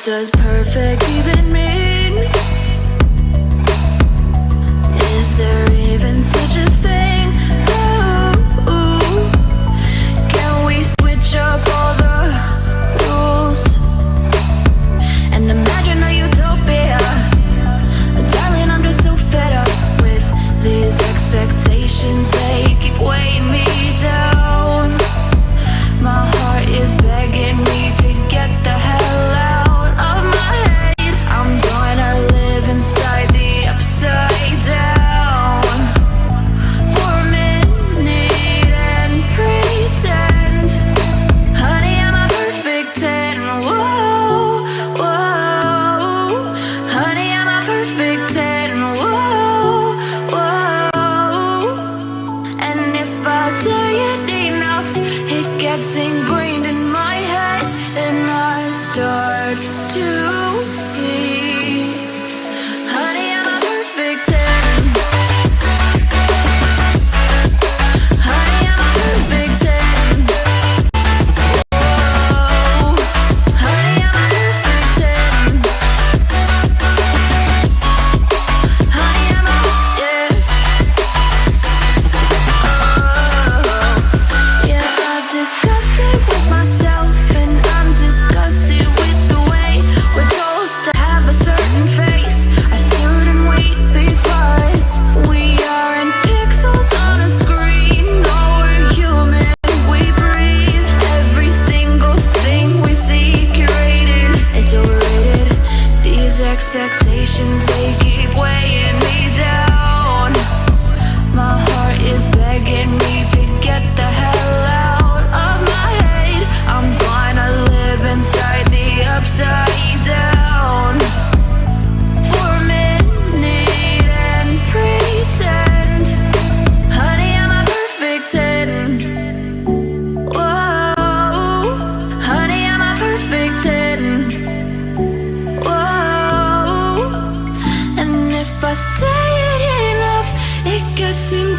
does perfect even mean? Is there even such a thing? Ooh, can we switch up all the rules and imagine a utopia? Darling, I'm just so fed up with these expectations. They keep weighing me down. My heart is begging me to get the hell out of my head. I'm gonna live inside the upside down for a minute and pretend, honey, I'm a perfect 10. Whoa, whoa, honey, I'm a perfect 10. Whoa, whoa, and if I say it enough, it gets ingrained in my head, and I start to see, honey, I'm a perfect 10. Honey, I'm a perfect 10. Whoa, honey, I'm a perfect 10. Honey, I'm a, yeah. Yeah, I've discussed it with myself, and I'm disgusted with the way we're told to have a certain face, a certain weight, because we aren't pixels on a screen. No, we're human, we breathe. Every single thing we see curated, it's overrated. These expectations, they keep weighing me down. My heart is begging me to get the hell out of my head. I'm gonna live inside the upside down for a minute and pretend, honey, I'm a perfect 10. Whoa, honey, I'm a perfect 10. Whoa, and if I say it enough, it gets in